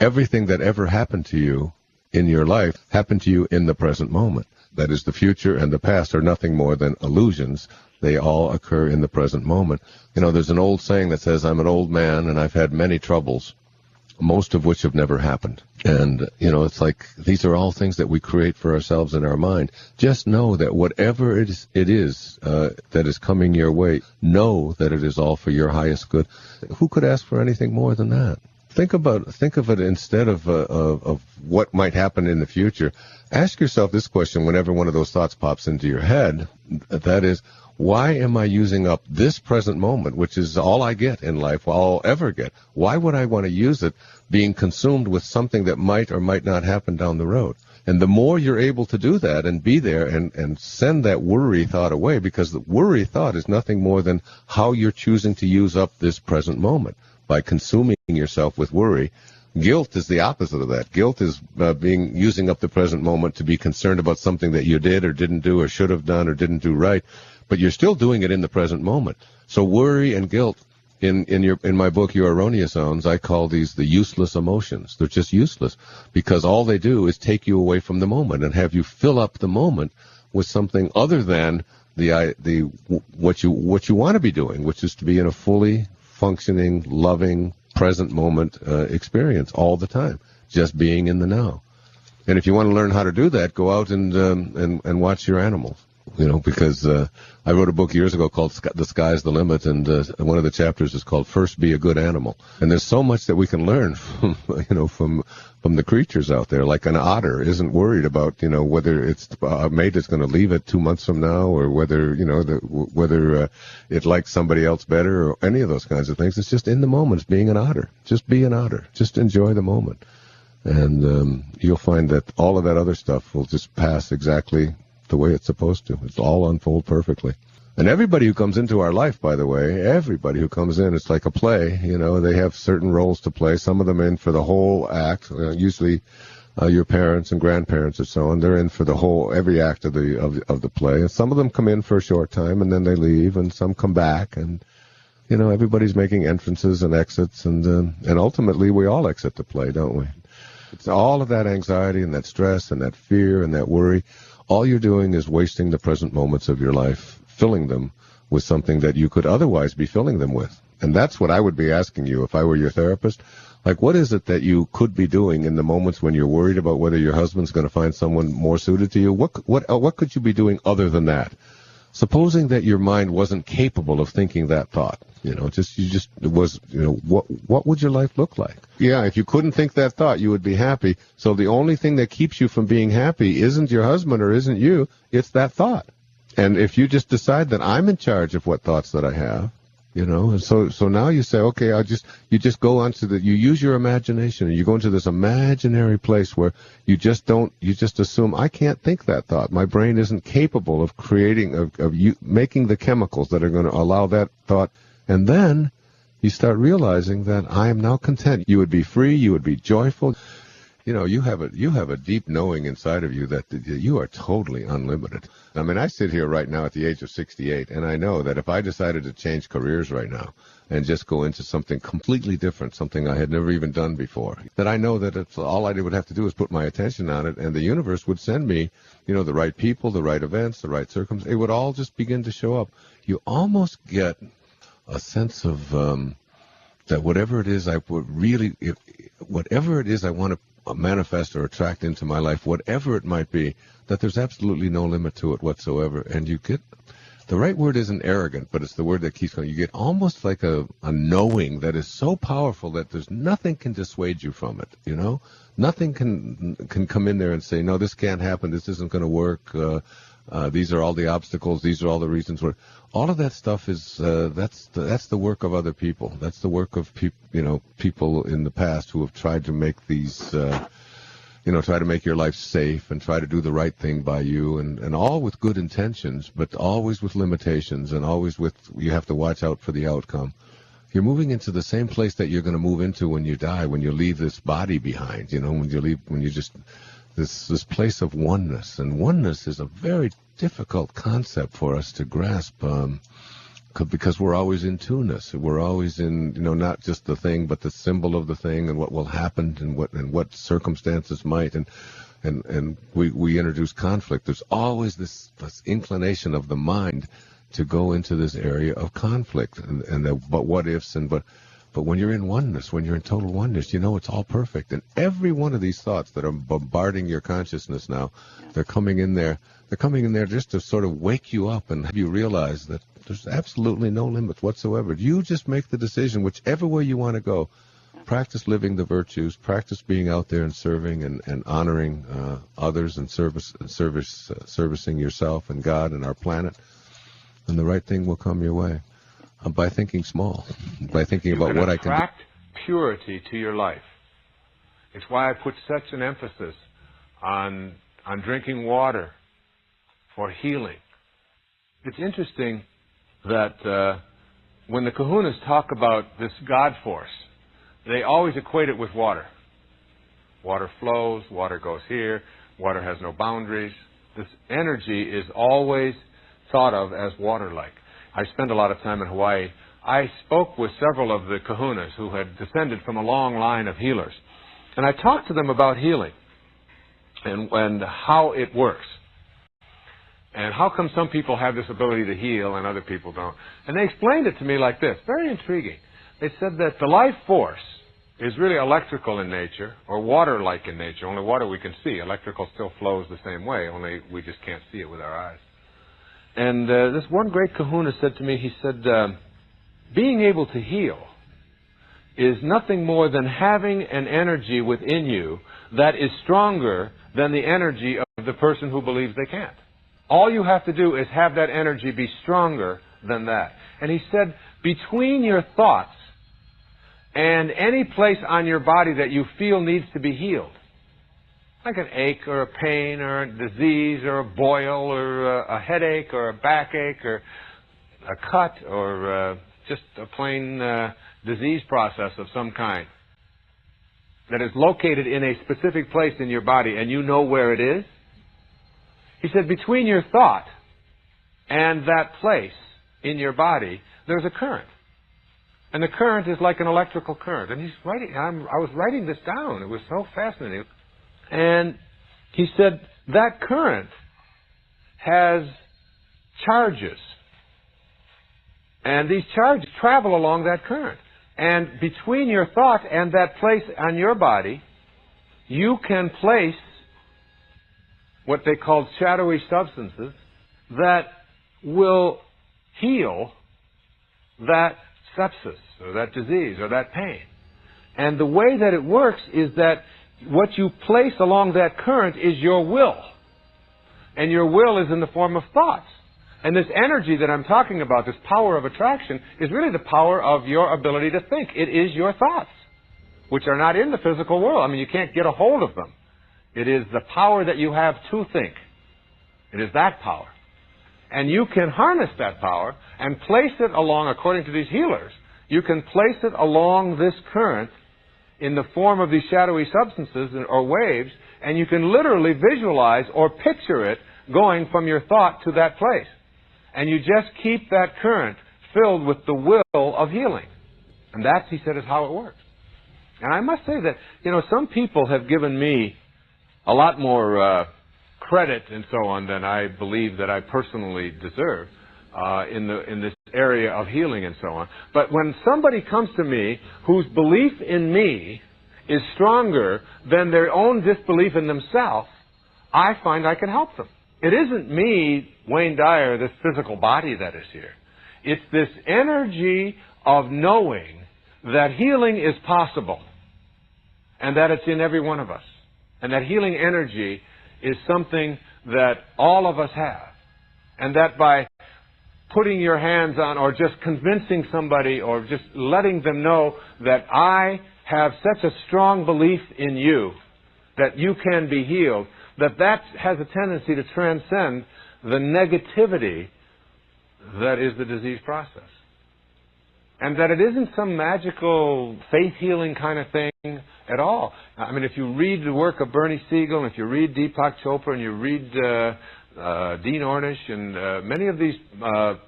everything that ever happened to you in your life happened to you in the present moment. That is, the future and the past are nothing more than illusions. They all occur in the present moment. There's an old saying that says, I'm an old man and I've had many troubles, most of which have never happened. And, it's like these are all things that we create for ourselves in our mind. Just know that whatever it is that is coming your way, know that it is all for your highest good. Who could ask for anything more than that? Think of it instead of what might happen in the future. Ask yourself this question whenever one of those thoughts pops into your head. That is, why am I using up this present moment, which is all I get in life, all I'll ever get? Why would I want to use it being consumed with something that might or might not happen down the road? And the more you're able to do that and be there and send that worry thought away, because the worry thought is nothing more than how you're choosing to use up this present moment by consuming yourself with worry. Guilt is the opposite of that. Guilt is using up the present moment to be concerned about something that you did or didn't do or should have done or didn't do right, but you're still doing it in the present moment. So worry and guilt, in my book, Your Erroneous Zones, I call these the useless emotions. They're just useless because all they do is take you away from the moment and have you fill up the moment with something other than what you want to be doing, which is to be in a fully functioning, loving, present moment experience all the time, just being in the now. And if you want to learn how to do that, go out and watch your animals. Because I wrote a book years ago called The Sky's the Limit, and one of the chapters is called First Be a Good Animal. And there's so much that we can learn from the creatures out there. Like an otter isn't worried about, whether it's a mate is going to leave it 2 months from now, or whether, whether it likes somebody else better, or any of those kinds of things. It's just in the moment. It's being an otter. Just be an otter. Just enjoy the moment. And you'll find that all of that other stuff will just pass exactly the way it's supposed to. It's all unfold perfectly. And everybody who comes into our life, by the way, everybody who comes in, it's like a play. They have certain roles to play. Some of them in for the whole act. Usually, your parents and grandparents and so on, they're in for every act of the play. And some of them come in for a short time and then they leave, and some come back. And everybody's making entrances and exits, and ultimately we all exit the play, don't we? It's all of that anxiety and that stress and that fear and that worry. All you're doing is wasting the present moments of your life, filling them with something that you could otherwise be filling them with. And that's what I would be asking you if I were your therapist. Like, what is it that you could be doing in the moments when you're worried about whether your husband's going to find someone more suited to you? What could you be doing other than that? Supposing that your mind wasn't capable of thinking that thought, what would your life look like? Yeah, if you couldn't think that thought, you would be happy. So the only thing that keeps you from being happy isn't your husband or isn't you, it's that thought. And if you just decide that I'm in charge of what thoughts that I have, and so now you say, okay, you just go onto you use your imagination, and you go into this imaginary place where you just assume, I can't think that thought. My brain isn't capable of making the chemicals that are going to allow that thought. And then you start realizing that I am now content. You would be free, you would be joyful. You have a deep knowing inside of you that you are totally unlimited. I mean, I sit here right now at the age of 68, and I know that if I decided to change careers right now and just go into something completely different, something I had never even done before, that I know that all I would have to do is put my attention on it, and the universe would send me, the right people, the right events, the right circumstances. It would all just begin to show up. You almost get a sense of that whatever it is I want to manifest or attract into my life, whatever it might be, that there's absolutely no limit to it whatsoever. And you get, the right word isn't arrogant, but it's the word that keeps going. You get almost like a knowing that is so powerful that there's nothing can dissuade you from it, Nothing can come in there and say, no, this can't happen, this isn't going to work, these are all the obstacles, these are all the reasons where. All of that stuff is that's the work of other people. That's the work of people in the past who have tried to make these try to make your life safe and try to do the right thing by you, and all with good intentions, but always with limitations, and always with, you have to watch out for the outcome. You're moving into the same place that you're going to move into when you die, when you leave this body behind, this place of oneness. And oneness is a very difficult concept for us to grasp because we're always in tune-ness. We're always in, not just the thing, but the symbol of the thing and what will happen and what circumstances might. And we introduce conflict. There's always this inclination of the mind to go into this area of conflict but what ifs but when you're in oneness, when you're in total oneness, it's all perfect. And every one of these thoughts that are bombarding your consciousness now, they're coming in there just to sort of wake you up and have you realize that there's absolutely no limits whatsoever. You just make the decision, whichever way you want to go. Practice living the virtues, practice being out there and serving and honoring others and servicing yourself and God and our planet, and the right thing will come your way. By thinking small, by thinking about what I can do. Attract purity to your life. It's why I put such an emphasis on drinking water for healing. It's interesting that when the kahunas talk about this God force, they always equate it with water. Water flows, water goes here, water has no boundaries. This energy is always thought of as water-like. I spent a lot of time in Hawaii. I spoke with several of the kahunas who had descended from a long line of healers. And I talked to them about healing and how it works. And how come some people have this ability to heal and other people don't. And they explained it to me like this, very intriguing. They said that the life force is really electrical in nature, or water-like in nature. Only water we can see. Electrical still flows the same way, only we just can't see it with our eyes. And this one great kahuna said to me, he said, being able to heal is nothing more than having an energy within you that is stronger than the energy of the person who believes they can't. All you have to do is have that energy be stronger than that. And he said, between your thoughts and any place on your body that you feel needs to be healed, like an ache or a pain or a disease or a boil or a headache or a backache or a cut or just a plain disease process of some kind that is located in a specific place in your body and you know where it is. He said, between your thought and that place in your body, there's a current. And the current is like an electrical current. And he's writing, I was writing this down. It was so fascinating. And he said that current has charges. And these charges travel along that current. And between your thought and that place on your body, you can place what they call shadowy substances that will heal that sepsis or that disease or that pain. And the way that it works is that what you place along that current is your will. And your will is in the form of thoughts. And this energy that I'm talking about, this power of attraction, is really the power of your ability to think. It is your thoughts, which are not in the physical world. I mean, you can't get a hold of them. It is the power that you have to think. It is that power. And you can harness that power and place it along, according to these healers, you can place it along this current in the form of these shadowy substances or waves, and you can literally visualize or picture it going from your thought to that place. And you just keep that current filled with the will of healing. And that, he said, is how it works. And I must say that, some people have given me a lot more credit and so on than I believe that I personally deserve in this area of healing and so on. But when somebody comes to me whose belief in me is stronger than their own disbelief in themselves, I find I can help them. It isn't me, Wayne Dyer, this physical body that is here. It's this energy of knowing that healing is possible and that it's in every one of us. And that healing energy is something that all of us have. And that by putting your hands on or just convincing somebody or just letting them know that I have such a strong belief in you that you can be healed, that has a tendency to transcend the negativity that is the disease process. And that it isn't some magical faith-healing kind of thing at all. I mean, if you read the work of Bernie Siegel, and if you read Deepak Chopra, and you read Dean Ornish and many of these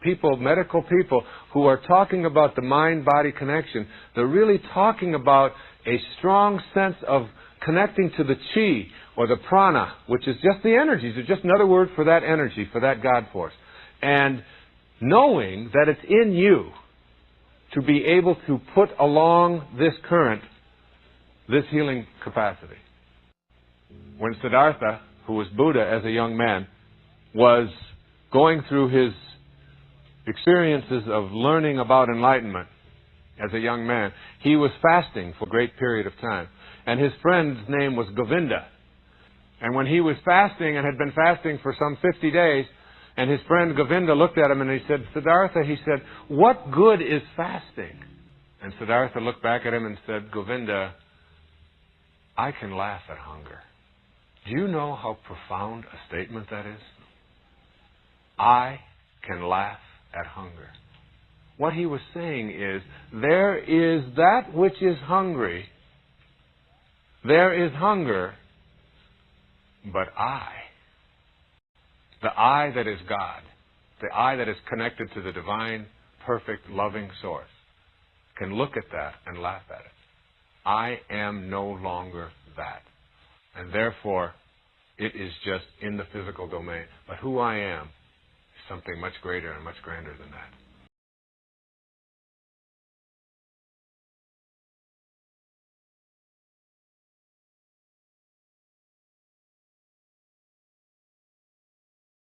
people, medical people, who are talking about the mind-body connection, they're really talking about a strong sense of connecting to the chi, or the prana, which is just the energies. It's just another word for that energy, for that God force. And knowing that it's in you to be able to put along this current, this healing capacity. When Siddhartha, who was Buddha as a young man, was going through his experiences of learning about enlightenment as a young man, he was fasting for a great period of time. And his friend's name was Govinda. And when he was fasting and had been fasting for some 50 days, and his friend Govinda looked at him and he said, Siddhartha, he said, what good is fasting? And Siddhartha looked back at him and said, Govinda, I can laugh at hunger. Do you know how profound a statement that is? I can laugh at hunger. What he was saying is, there is that which is hungry. There is hunger, but the I that is God, the I that is connected to the divine, perfect, loving source, can look at that and laugh at it. I am no longer that. And therefore, it is just in the physical domain. But who I am is something much greater and much grander than that.